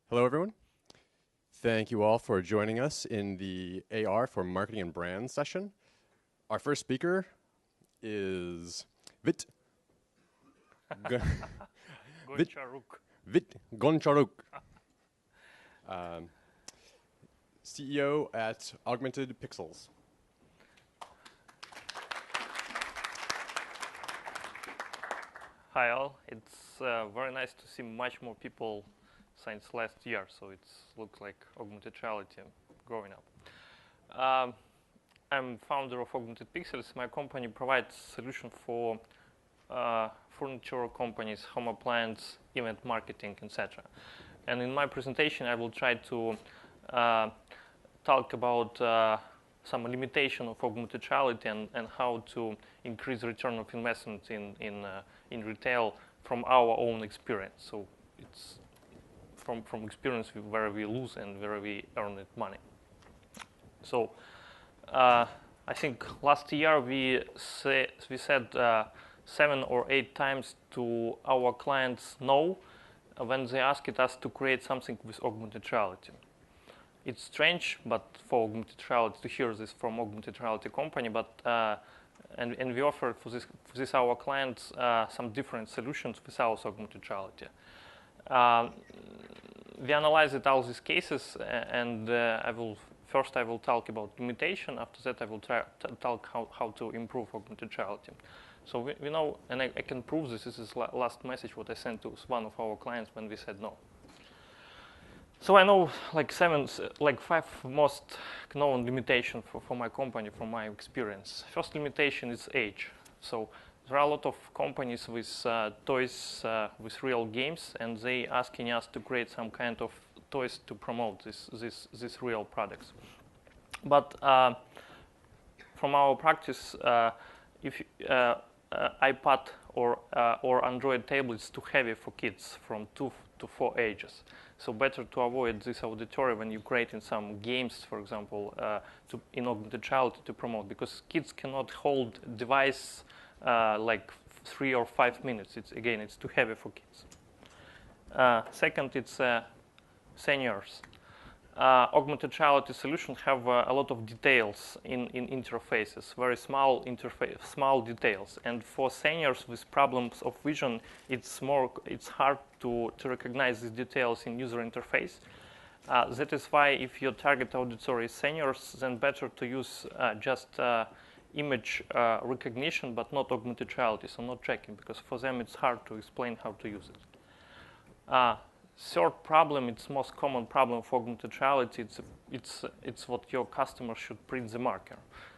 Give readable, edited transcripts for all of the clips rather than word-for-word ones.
Hello, everyone. Thank you all for joining us in the AR for Marketing and Brand session. Our first speaker is Vit, G- Vit, Goncharuk. Vit Goncharuk, um, CEO at Augmented Pixels. Hi all. It's very nice to see much more people since last year. So it looks like augmented reality growing up. I'm founder of Augmented Pixels. My company provides solution for furniture companies, home appliance, event marketing, etc. And in my presentation, I will try to talk about some limitation of augmented reality and how to increase return of investment in retail from our own experience. So it's from experience where we lose and where we earn it money. So I think last year we said 7 or 8 times to our clients no when they asked us to create something with augmented reality. It's strange, but for augmented reality to hear this from augmented reality company, but and we offer for this our clients some different solutions without augmented reality. We analyzed all these cases, and I will talk about limitation. After that, I will talk how to improve augmented reality. So we know, and I can prove this. This is last message what I sent to one of our clients when we said no. So I know like 5 most known limitations for my company from my experience. First limitation is age. So there are a lot of companies with toys with real games, and they asking us to create some kind of toys to promote these real products. But from our practice, if iPad or Android tablets too heavy for kids from 2 to 4 ages. So better to avoid this auditory when you're creating some games, for example, in augmented reality to promote, because kids cannot hold device like 3 or 5 minutes. It's too heavy for kids. Second, it's seniors. Augmented reality solutions have a lot of details in interfaces, very small details. And for seniors with problems of vision, it's hard to recognize these details in user interface. That is why if your target auditory is seniors, then better to use just image recognition, but not augmented reality, so not tracking, because for them it's hard to explain how to use it. Third problem, it's most common problem for augmented reality. It's what your customer should print the marker.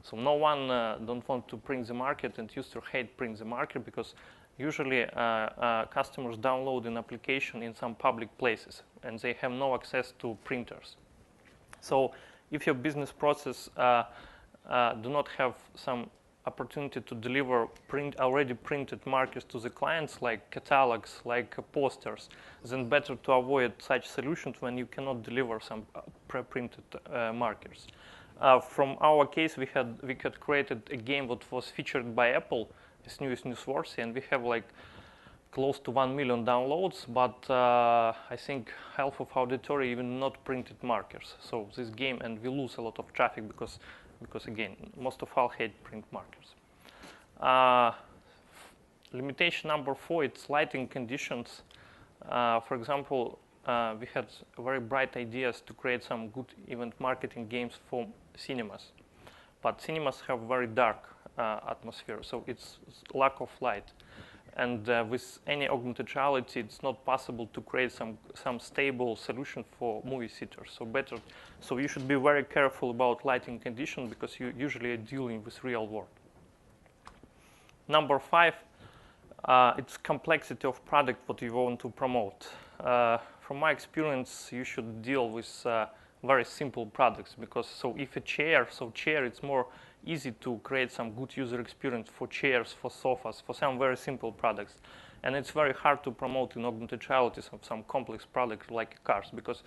So no one don't want to print the marker, and user hate print the marker, because usually customers download an application in some public places and they have no access to printers. So if your business process do not have some opportunity to deliver already printed markers to the clients, like catalogs, like posters, then better to avoid such solutions when you cannot deliver some pre-printed markers. From our case, we had created a game that was featured by Apple, it's newsworthy, and we have like close to 1 million downloads, but I think half of auditory even not printed markers. So this game, and we lose a lot of traffic because again, most of all hate print markers. Limitation number 4, it's lighting conditions. For example, we had very bright ideas to create some good event marketing games for cinemas. But cinemas have very dark atmosphere, so it's lack of light. And with any augmented reality, it's not possible to create some stable solution for movie theaters. So you should be very careful about lighting condition, because you usually are dealing with real world. Number 5, it's complexity of product what you want to promote. From my experience, you should deal with very simple products, because if a chair, it's more easy to create some good user experience for chairs, for sofas, for some very simple products. And it's very hard to promote in augmented reality some complex products like cars, because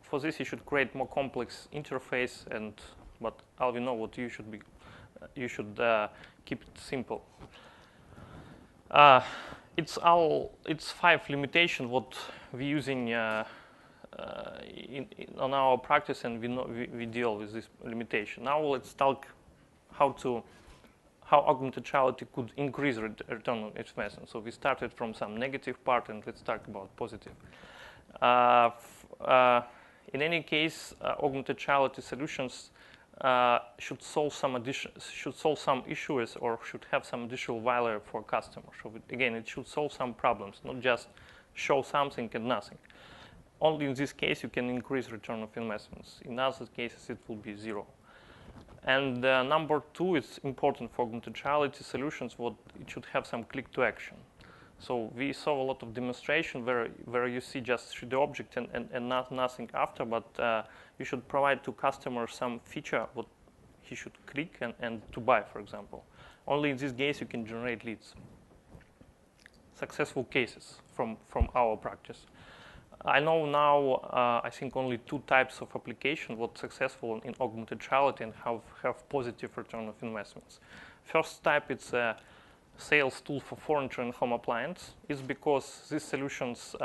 for this you should create more complex interface, but all we know what you should keep it simple. It's 5 limitations what we using on our practice, and we deal with this limitation. Now let's talk how augmented reality could increase return on investment. So we started from some negative part, and let's talk about positive. In any case, augmented reality solutions should solve some issues, or should have some additional value for customers. So again, it should solve some problems, not just show something and nothing. Only in this case you can increase return of investments. In other cases, it will be zero. And number two, it's important for augmented reality solutions. It should have some click to action. So we saw a lot of demonstration where you see just 3D object and nothing after, but you should provide to customer some feature what he should click and to buy, for example. Only in this case you can generate leads. Successful cases from our practice. I know now, I think only 2 types of application were successful in augmented reality and have positive return of investments. First type, it's a sales tool for furniture and home appliance. It's because these solutions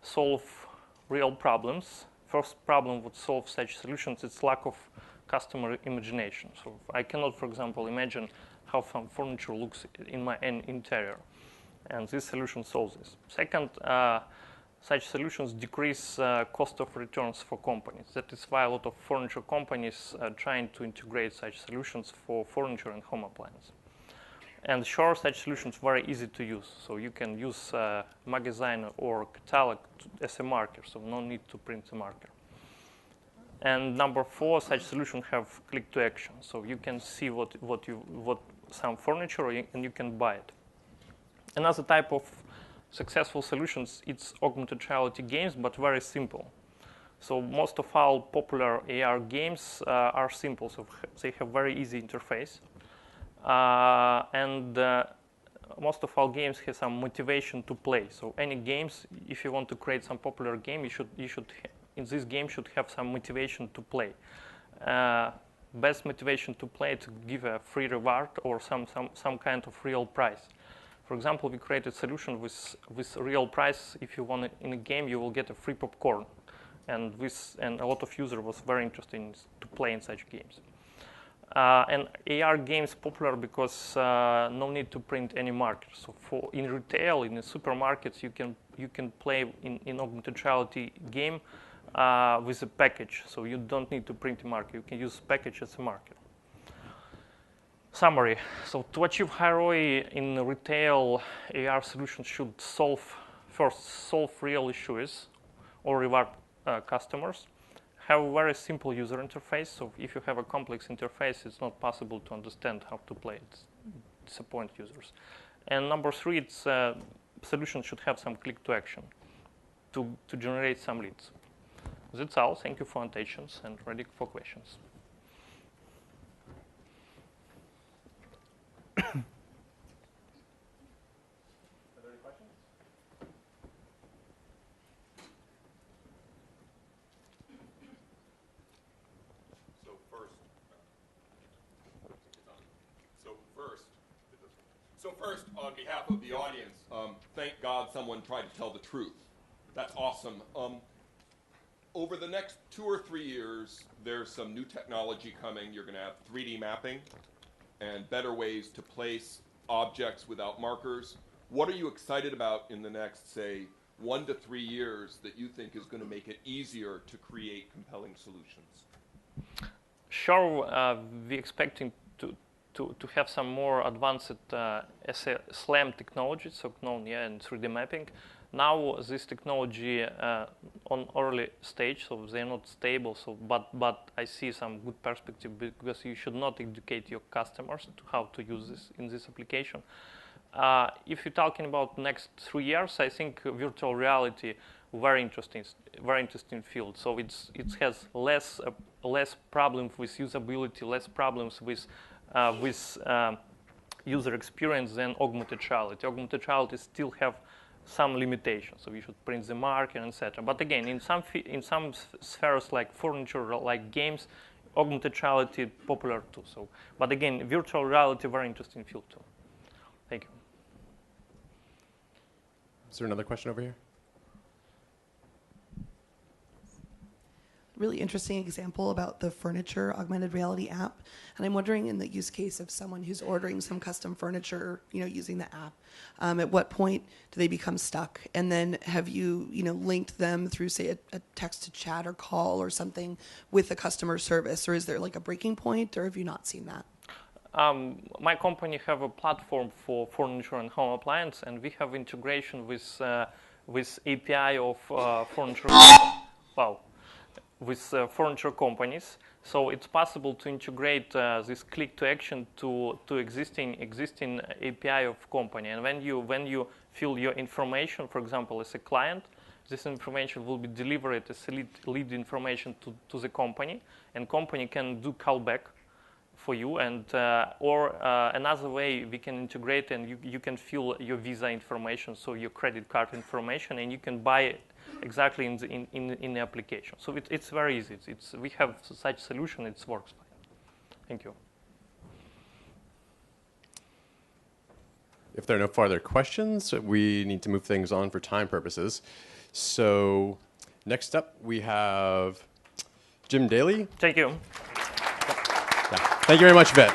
solve real problems. First problem would solve such solutions, it's lack of customer imagination. So I cannot, for example, imagine how some furniture looks in my interior. And this solution solves this. Second, such solutions decrease cost of returns for companies. That is why a lot of furniture companies are trying to integrate such solutions for furniture and home appliance. And sure, such solutions are very easy to use. So you can use magazine or catalog as a marker, so no need to print a marker. And number 4, such solutions have click to action. So you can see what some furniture and you can buy it. Another type of successful solutions, it's augmented reality games, but very simple. So most of our popular AR games are simple, so they have very easy interface. And most of our games have some motivation to play. So any games, if you want to create some popular game, in this game should have some motivation to play. Best motivation to play to give a free reward or some kind of real prize. For example, we created a solution with real price. If you want it in a game, you will get a free popcorn. And a lot of users was very interested to play in such games. And AR games popular because no need to print any markers. So in retail, in the supermarkets, you can play in augmented reality game with a package. So you don't need to print a marker. You can use package as a marker. Summary. So to achieve high ROI in retail, AR solutions should first solve real issues or reward customers. Have a very simple user interface. So if you have a complex interface, it's not possible to understand how to play it. Disappoint users. And number 3, it's solution should have some click to action to generate some leads. That's all. Thank you for attention and ready for questions. So first, on behalf of the audience, thank God someone tried to tell the truth. That's awesome. Over the next 2 or 3 years, there's some new technology coming. You're going to have 3D mapping and better ways to place objects without markers. What are you excited about in the next, say, 1 to 3 years that you think is going to make it easier to create compelling solutions? Sure, we're expecting to have some more advanced SLAM technology, so known in 3D mapping. Now this technology on early stage, so they're not stable. So, but I see some good perspective because you should not educate your customers to how to use this in this application. If you're talking about next 3 years, I think virtual reality very interesting field. So it has less problems with usability, less problems with user experience than augmented reality. Augmented reality still have some limitations, so we should print the marker, etc. But again, in some spheres like furniture, like games, augmented reality popular too. So, but again, virtual reality very interesting field too. Thank you. Is there another question over here? really interesting example about the furniture augmented reality app. And I'm wondering, in the use case of someone who's ordering some custom furniture, using the app, at what point do they become stuck? And then have you, linked them through, say, a text to chat or call or something with the customer service? Or is there like a breaking point, or have you not seen that? My company have a platform for furniture and home appliance, and we have integration with API of furniture. Wow. With furniture companies, so it's possible to integrate this click to action to existing API of company. And when you fill your information, for example, as a client, this information will be delivered as lead information to the company, and company can do callback for you. And or another way we can integrate, and you can fill your visa information, so your credit card information, and you can buy it exactly in the application. So it's very easy. We have such solution. It works fine. Thank you. If there are no further questions, we need to move things on for time purposes. So next up, we have Jim Daly. Thank you. Yeah. Thank you very much, Vit.